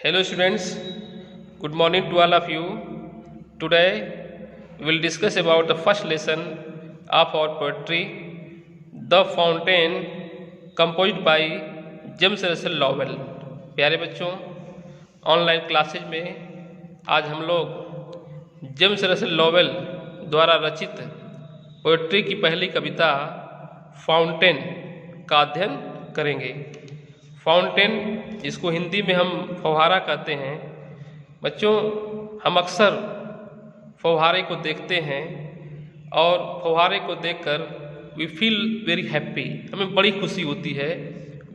Hello students, good morning to all of you. Today we will discuss about the first lesson of our poetry, The Fountain, composed by James Russell Lowell. प्यारे बच्चों, online classes में आज हम लोग James Russell Lovell द्वारा रचित poetry की पहली कविता फाउंटेन का अध्ययन करेंगे। फाउंटेन, जिसको हिंदी में हम फव्वारा कहते हैं। बच्चों, हम अक्सर फव्वारे को देखते हैं और फव्वारे को देखकर वी फील वेरी हैप्पी, हमें बड़ी खुशी होती है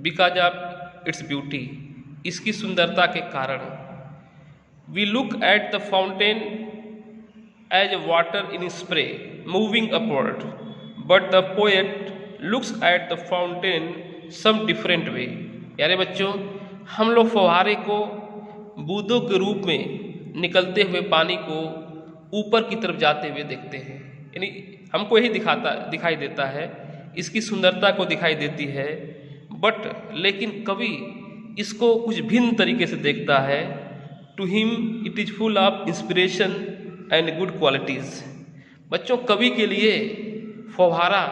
बिकॉज ऑफ इट्स ब्यूटी, इसकी सुंदरता के कारण। We look at the fountain as water in spray moving upward, but the poet looks at the fountain some different way. प्यारे बच्चों, हम लोग फव्वारे को बूंदों के रूप में निकलते हुए पानी को ऊपर की तरफ जाते हुए देखते हैं, यानी हमको यही दिखाई देता है, इसकी सुंदरता को दिखाई देती है। बट लेकिन कवि इसको कुछ भिन्न तरीके से देखता है। To him it is full of inspiration and good qualities. बच्चों, कवि के लिए फव्वारा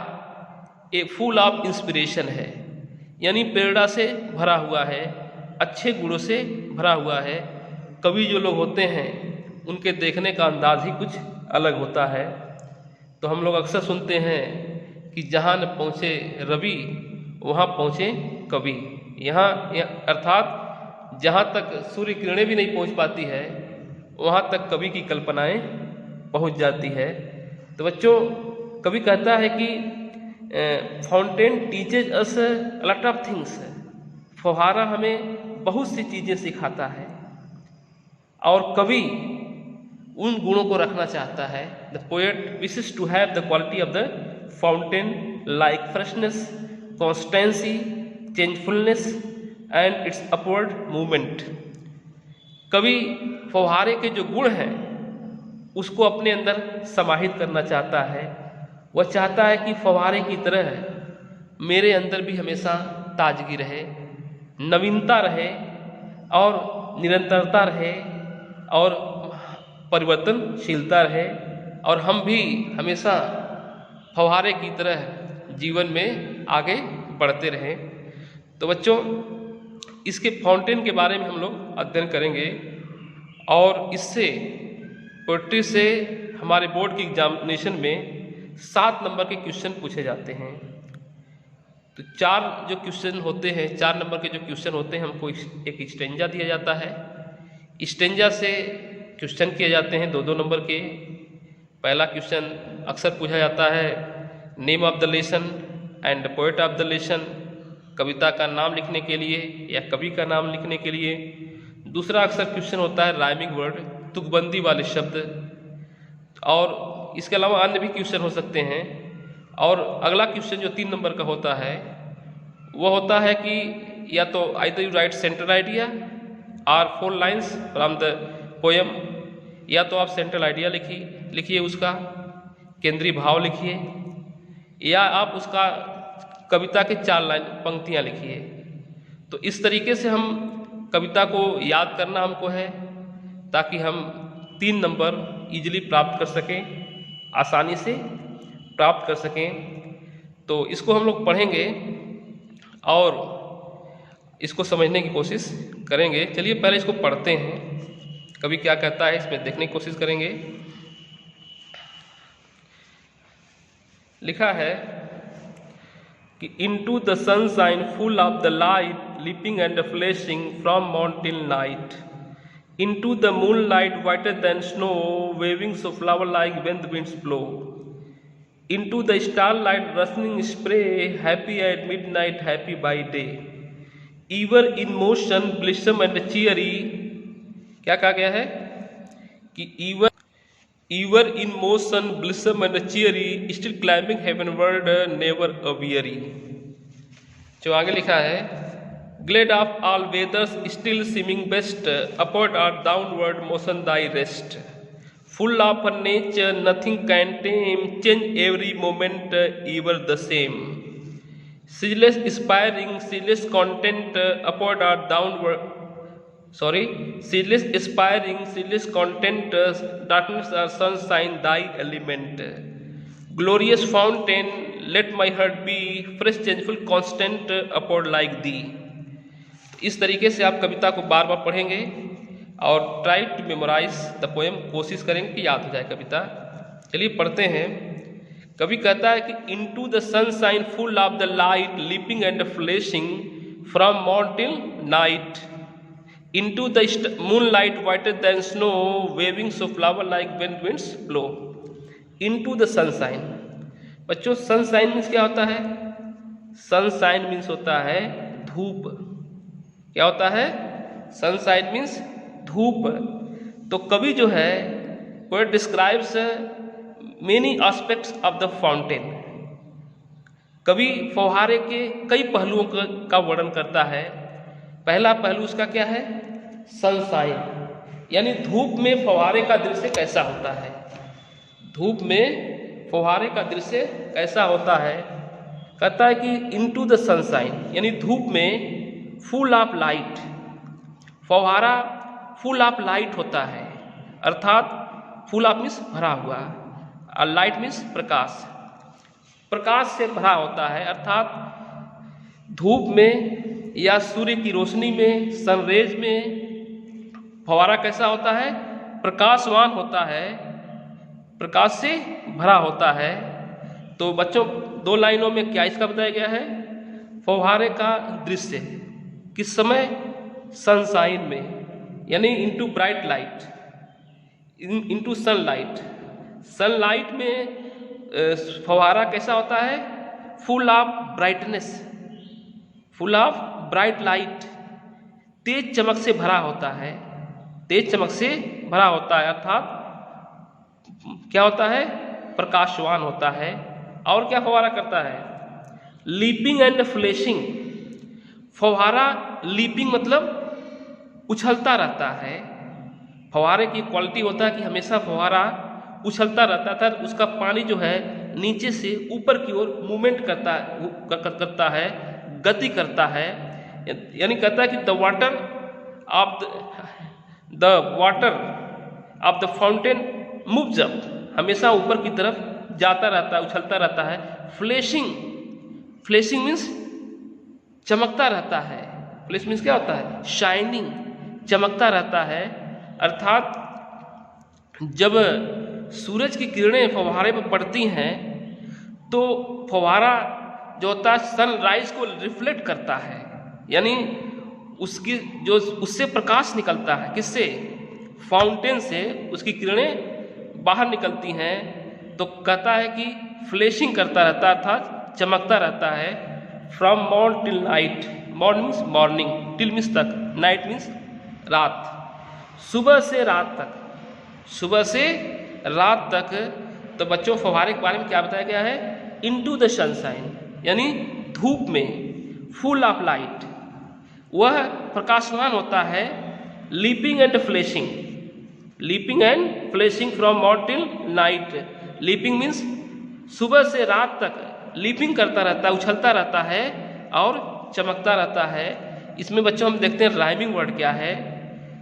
एक फुल ऑफ इंस्पिरेशन है, यानी प्रेरणा से भरा हुआ है, अच्छे गुणों से भरा हुआ है। कवि जो लोग होते हैं उनके देखने का अंदाज ही कुछ अलग होता है। तो हम लोग अक्सर सुनते हैं कि जहाँ न पहुँचे रवि वहाँ पहुँचे कवि। यहाँ अर्थात जहाँ तक सूर्य किरणें भी नहीं पहुँच पाती है वहाँ तक कवि की कल्पनाएं पहुँच जाती है। तो बच्चों, कवि कहता है कि fountain teaches us lot of things. फव्वारा हमें बहुत सी चीज़ें सिखाता है और कवि उन गुणों को रखना चाहता है। The poet wishes to have the quality of the fountain like freshness, constancy, changefulness and its upward movement. कवि फव्वारे के जो गुण हैं उसको अपने अंदर समाहित करना चाहता है। वह चाहता है कि फव्वारे की तरह मेरे अंदर भी हमेशा ताजगी रहे, नवीनता रहे और निरंतरता रहे और परिवर्तनशीलता रहे, और हम भी हमेशा फव्वारे की तरह जीवन में आगे बढ़ते रहें। तो बच्चों, इसके फाउंटेन के बारे में हम लोग अध्ययन करेंगे और इससे पोएट्री से हमारे बोर्ड की एग्जामिनेशन में 7 नंबर के क्वेश्चन पूछे जाते हैं। तो 4 जो क्वेश्चन होते हैं, 4 नंबर के जो क्वेश्चन होते हैं, हमको एक स्टेंजा दिया जाता है। स्टेंजा से क्वेश्चन किए जाते हैं 2-2 नंबर के। पहला क्वेश्चन अक्सर पूछा जाता है name of the lesson and poet of the lesson, कविता का नाम लिखने के लिए या कवि का नाम लिखने के लिए। दूसरा अक्सर क्वेश्चन होता है राइमिंग वर्ड, तुकबंदी वाले शब्द, और इसके अलावा अन्य भी क्वेश्चन हो सकते हैं। और अगला क्वेश्चन जो 3 नंबर का होता है वो होता है कि या तो either you right central idea और 4 लाइन्स फ्रॉम द पोएम, या तो आप सेंट्रल आइडिया लिखिए, उसका केंद्रीय भाव लिखिए, या आप उसका कविता के 4 लाइन पंक्तियाँ लिखिए। तो इस तरीके से हम कविता को याद करना हमको है ताकि हम 3 नंबर इजीली प्राप्त कर सकें, आसानी से प्राप्त कर सकें। तो इसको हम लोग पढ़ेंगे और इसको समझने की कोशिश करेंगे। चलिए पहले इसको पढ़ते हैं, कवि क्या कहता है इसमें देखने की कोशिश करेंगे। लिखा है कि into the sunshine full of the light leaping and flashing from mountain night, into the moonlight whiter than snow waving so flower like when the winds blow, into the starlight rustling spray happy at midnight happy by day, ever in motion blissome and cheery। क्या कहा गया है कि ever in motion blissome and cheery still climbing heavenward never a weary। जो आगे लिखा है glad of all weathers still seeming best, upward or downward motion thy rest, full of nature nothing can tame, change every moment ever the same, ceaseless aspiring ceaseless content, upward or downward seedless aspiring, seedless content, darkness or sunshine, thy element. Glorious fountain, let my heart be, fresh changeful constant upward like thee. इस तरीके से आप कविता को बार बार पढ़ेंगे और try to memorise the poem, कोशिश करेंगे कि याद हो जाए कविता। चलिए पढ़ते हैं। कवि कहता है कि into the sunshine full of the light, leaping and flashing from morning till night, into the moonlight whiter than snow, waving so flower like when winds blow. Into the sunshine, बच्चों सनशाइन मीन्स क्या होता है? Sunshine means होता है धूप। क्या होता है? सनशाइन मीन्स धूप। तो कवि जो है वो describes many aspects of the fountain. कवि फव्वारे के कई पहलुओं का वर्णन करता है। पहला पहलू उसका क्या है? सनशाइन, यानी धूप में फव्वारे का दृश्य कैसा होता है। धूप में फव्वारे का दृश्य कैसा होता है? कहता है कि इनटू द सनशाइन, यानी धूप में फुल ऑफ लाइट, फव्वारा फुल ऑफ लाइट होता है, अर्थात फुल ऑफ मीन्स भरा हुआ, और लाइट मीन्स प्रकाश, प्रकाश से भरा होता है। अर्थात धूप में या सूर्य की रोशनी में, सनरेज में फव्वारा कैसा होता है? प्रकाशवान होता है, प्रकाश से भरा होता है। तो बच्चों दो लाइनों में क्या इसका बताया गया है? फव्वारे का दृश्य किस समय? सनशाइन में, यानी into bright light, into sunlight. Sunlight में फव्वारा कैसा होता है? Full of brightness, full of bright light, तेज चमक से भरा होता है, तेज चमक से भरा होता है, अर्थात क्या होता है? प्रकाशवान होता है। और क्या फव्वारा करता है? Leaping and flashing. फव्वारा लीपिंग मतलब उछलता रहता है। फव्वारे की क्वालिटी होता है कि हमेशा फव्वारा उछलता रहता था, उसका पानी जो है नीचे से ऊपर की ओर मूवमेंट करता है, गति करता है। यानी कहता है कि the water of the fountain moves up, हमेशा ऊपर की तरफ जाता रहता है, उछलता रहता है। फ्लैशिंग, फ्लैशिंग मीन्स चमकता रहता है। फ्लैश मीन्स क्या होता है? शाइनिंग, चमकता रहता है। अर्थात जब सूरज की किरणें फव्वारे पर पड़ती हैं तो फव्वारा जो होता है सनराइज को रिफ्लेक्ट करता है, यानी उसकी जो उससे प्रकाश निकलता है, किससे? फाउंटेन से उसकी किरणें बाहर निकलती हैं। तो कहता है कि फ्लैशिंग करता रहता है, अर्थात चमकता रहता है। From morn till night, morn means morning, till means तक, नाइट मीन्स रात, सुबह से रात तक, सुबह से रात तक। तो बच्चों फव्वारे के बारे में क्या बताया गया है? इनटू द सनशाइन, यानी धूप में, फुल ऑफ लाइट, वह प्रकाशवान होता है। Leaping and flashing, leaping and flashing from morn till night. Leaping means सुबह से रात तक लीपिंग करता रहता है, उछलता रहता है और चमकता रहता है। इसमें बच्चों हम देखते हैं राइमिंग वर्ड क्या है।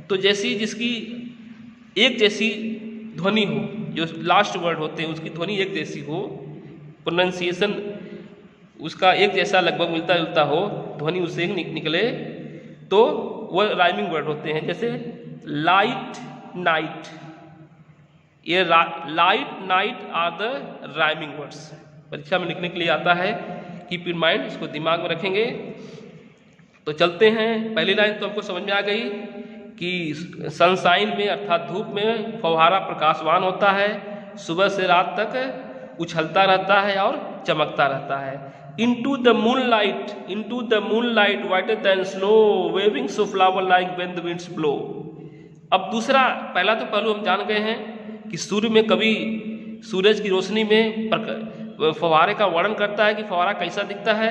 तो जैसी जिसकी एक जैसी ध्वनि हो, जो लास्ट वर्ड होते हैं उसकी ध्वनि एक जैसी हो, प्रोनाउंसिएशन उसका एक जैसा लगभग मिलता जुलता हो, ध्वनि उससे निकले, तो वह राइमिंग वर्ड होते हैं। जैसे लाइट नाइट, ये light night are the rhyming words. परीक्षा में लिखने के लिए आता है, कीप इन माइंड, इसको दिमाग में रखेंगे। तो चलते हैं। पहली लाइन तो हमको समझ में आ गई कि सनशाइन में अर्थात धूप में फव्वारा प्रकाशवान होता है, सुबह से रात तक उछलता रहता है और चमकता रहता है। Into the moonlight, into the moonlight whiter than snow, waving so flower like when the winds blow. अब दूसरा, पहला तो पहलू हम जान गए हैं कि सूर्य में कभी सूरज की रोशनी में फव्वारे का वर्णन करता है कि फव्वारा कैसा दिखता है।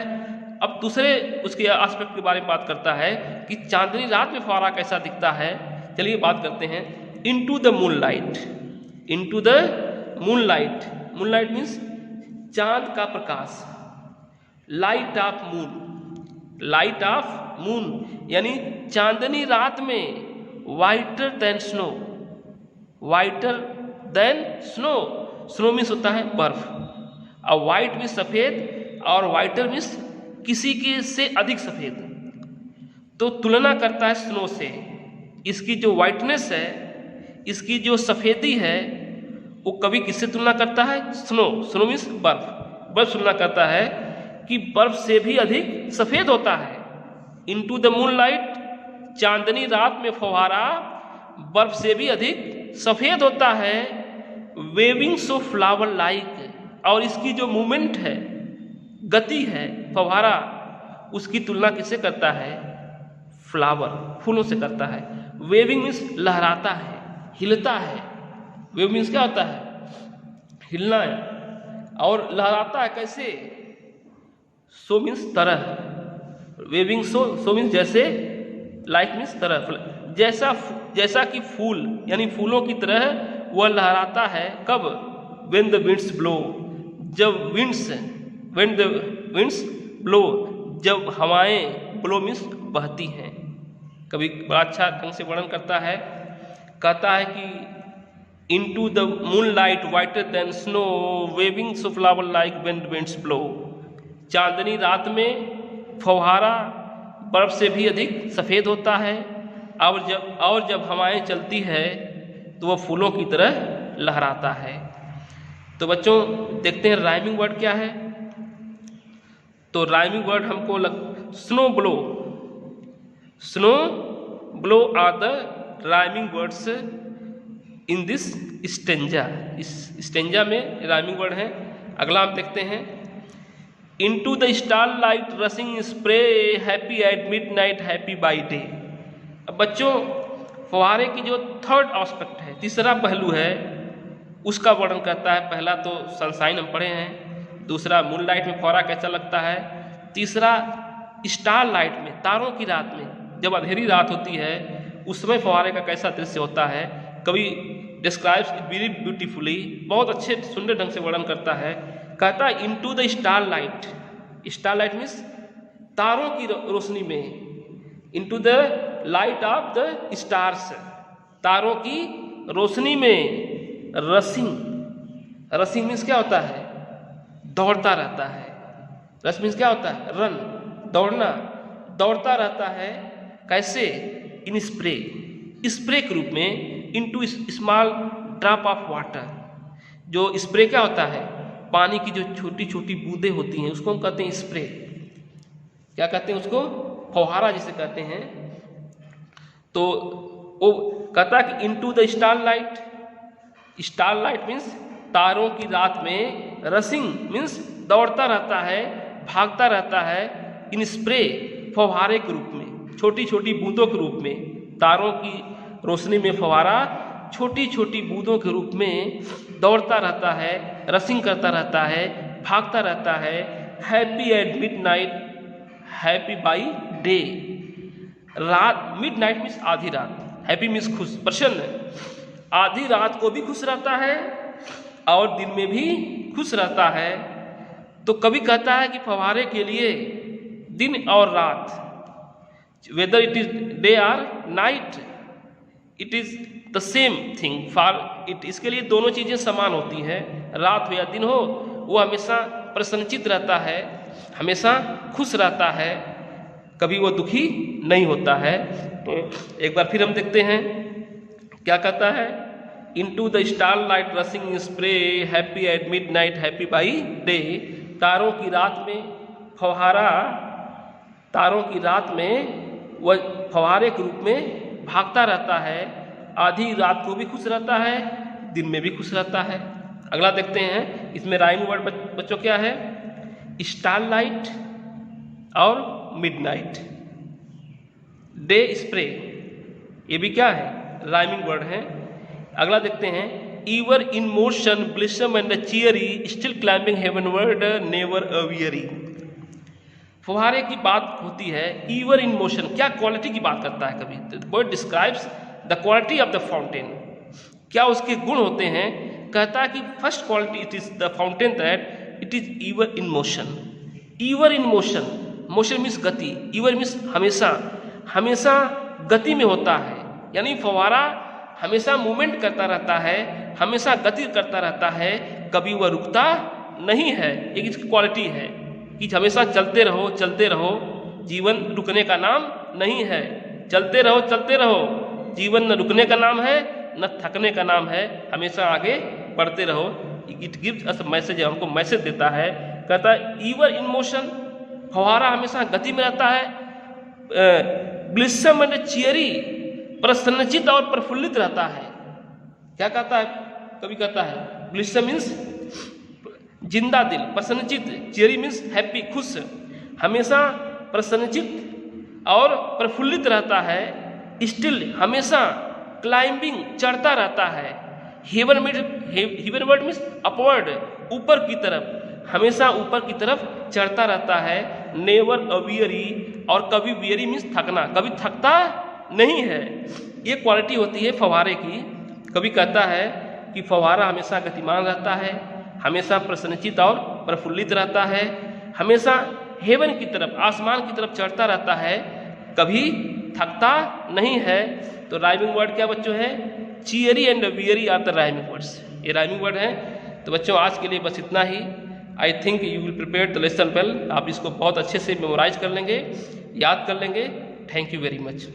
अब दूसरे उसके एस्पेक्ट के बारे में बात करता है कि चांदनी रात में फव्वारा कैसा दिखता है। चलिए बात करते हैं। Into the moonlight, into the moonlight, moonlight means चांद का प्रकाश, light of moon, light of moon, यानी चांदनी रात में whiter than snow, whiter than snow, snow means होता है बर्फ, और वाइट मीन्स सफ़ेद, और वाइटर मीन्स किसी के से अधिक सफ़ेद। तो तुलना करता है स्नो से, इसकी जो वाइटनेस है, इसकी जो सफ़ेदी है, वो कभी किससे तुलना करता है? स्नो, स्नो मीन्स बर्फ, बर्फ तुलना करता है कि बर्फ से भी अधिक सफ़ेद होता है। इनटू द मूनलाइट, चांदनी रात में फव्वारा बर्फ से भी अधिक सफ़ेद होता है। वेविंग सो फ्लावर लाइक, और इसकी जो मूवमेंट है, गति है, फव्वारा, उसकी तुलना किससे करता है? फ्लावर, फूलों से करता है। वेविंग मीन्स लहराता है, हिलता है। वेव मीन्स क्या होता है? हिलना है, और लहराता है कैसे? सो मीन्स तरह, वेविंग सो मीन्स जैसे, लाइक मीन्स तरह, जैसा कि फूल यानी फूलों की तरह वह लहराता है। कब? व्हेन द विंड्स ब्लो, जब व्हेन द विंड्स ब्लो, जब हवाएं, ब्लो मीन्स बहती हैं। कभी बड़ा अच्छा ढंग से वर्णन करता है, कहता है कि into the moonlight whiter than snow, waving so flower like when the winds blow, चांदनी रात में फव्वारा बर्फ से भी अधिक सफ़ेद होता है, और जब हवाएं चलती है तो वह फूलों की तरह लहराता है। तो बच्चों देखते हैं राइमिंग वर्ड क्या है। तो राइमिंग वर्ड हमको snow blow, snow blow are the rhyming words in this stanza. इस स्टेंजा में राइमिंग वर्ड है। अगला हम देखते हैं, into the starlight rushing spray, happy at midnight, happy by day. अब बच्चों फव्वारे की जो थर्ड एस्पेक्ट है, तीसरा पहलू है, उसका वर्णन करता है। पहला तो सनशाइन हम पढ़े हैं, दूसरा मूनलाइट में फव्वारा कैसा लगता है, तीसरा स्टारलाइट में, तारों की रात में, जब अंधेरी रात होती है उस समय फव्वारे का कैसा दृश्य होता है। कवि डिस्क्राइब्स इट वेरी ब्यूटीफुली, बहुत अच्छे सुंदर ढंग से वर्णन करता है। कहता है into the starlight, starlight means तारों की रोशनी में, into the light of the stars, तारों की रोशनी में, रसिंग, रसिंग मीन्स क्या होता है? दौड़ता रहता है। रस मीन्स क्या होता है? रन, दौड़ना, दौड़ता रहता है। कैसे? इन स्प्रे, स्प्रे के रूप में, into small drop of water. जो स्प्रे क्या होता है? पानी की जो छोटी छोटी बूंदें होती हैं उसको हम कहते हैं स्प्रे। क्या कहते हैं उसको? फव्वारा जिसे कहते हैं। तो वो कहता है कि into the starlight, starlight means तारों की रात में, रसिंग मीन्स दौड़ता रहता है, भागता रहता है, इन स्प्रे फव्वारे के रूप में, छोटी छोटी बूंदों के रूप में, तारों की रोशनी में फव्वारा छोटी छोटी बूंदों के रूप में दौड़ता रहता है, रसिंग करता रहता है, भागता रहता है। Happy at midnight, happy by day, रात, मिडनाइट मीन्स आधी रात, हैप्पी मीन्स खुश, प्रसन्न, आधी रात को भी खुश रहता है और दिन में भी खुश रहता है। तो कवि कहता है कि फव्वारे के लिए दिन और रात, वेदर इट इज डे और night, it is the same thing for it, इसके लिए दोनों चीज़ें समान होती हैं। रात हो या दिन हो, वो हमेशा प्रसन्नचित रहता है, हमेशा खुश रहता है, कभी वो दुखी नहीं होता है। तो एक बार फिर हम देखते हैं क्या कहता है, into the starlight rushing spray, happy at midnight, happy by day, तारों की रात में फव्वारा, तारों की रात में वह फव्वारे के रूप में भागता रहता है, आधी रात को भी खुश रहता है, दिन में भी खुश रहता है। अगला देखते हैं, इसमें राइम वर्ड बच्चों क्या है? स्टारलाइट और मिडनाइट, डे स्प्रे, ये भी क्या है? राइमिंग वर्ड है। अगला देखते हैं, ever in motion blithesome and cheery, still climbing heavenward, never a weary. फव्वारे की बात होती है, ईवर इन मोशन, क्या क्वालिटी की बात करता है कभी? The word describes the quality of the fountain, क्या उसके गुण होते हैं? कहता है कि first quality it is the fountain that it is ईवर in motion. ईवर in motion, motion means गति, ईवर मीन्स हमेशा, हमेशा गति में होता है, यानी फव्वारा हमेशा मूवमेंट करता रहता है, हमेशा गति करता रहता है, कभी वह रुकता नहीं है। एक इसकी क्वालिटी है कि हमेशा चलते रहो, जीवन रुकने का नाम नहीं है। चलते रहो, जीवन न रुकने का नाम है न थकने का नाम है, हमेशा आगे बढ़ते रहो। इट गिव्स अस मैसेज, हमको मैसेज देता है, कहता है ईवर इन मोशन, फव्वारा हमेशा गति में रहता है, ग्लिसम एंड चियरी, प्रसन्नचित और प्रफुल्लित रहता है। क्या कहता है, कभी कहता है ग्लिसम मीन्स जिंदा दिल, प्रसन्नचित, चियरी मीन्स हैप्पी, खुश, हमेशा प्रसन्नचित और प्रफुल्लित रहता है। स्टिल हमेशा क्लाइंबिंग, चढ़ता रहता है। हेवनवर्ड मीन्स अपवर्ड, ऊपर की तरफ, हमेशा ऊपर की तरफ चढ़ता रहता है। नेवर अवियरी, और कभी वियरी मीन्स थकना, कभी थकता नहीं है। ये क्वालिटी होती है फव्वारे की। कभी कहता है कि फव्वारा हमेशा गतिमान रहता है, हमेशा प्रसन्नचित और प्रफुल्लित रहता है, हमेशा हेवन की तरफ, आसमान की तरफ चढ़ता रहता है, कभी थकता नहीं है। तो राइमिंग वर्ड क्या बच्चों है, cheery and weary are the rhyming words, ये राइमिंग वर्ड है। तो बच्चों आज के लिए बस इतना ही। I think you will prepare the lesson well, आप इसको बहुत अच्छे से मेमोराइज कर लेंगे, याद कर लेंगे। Thank you very much.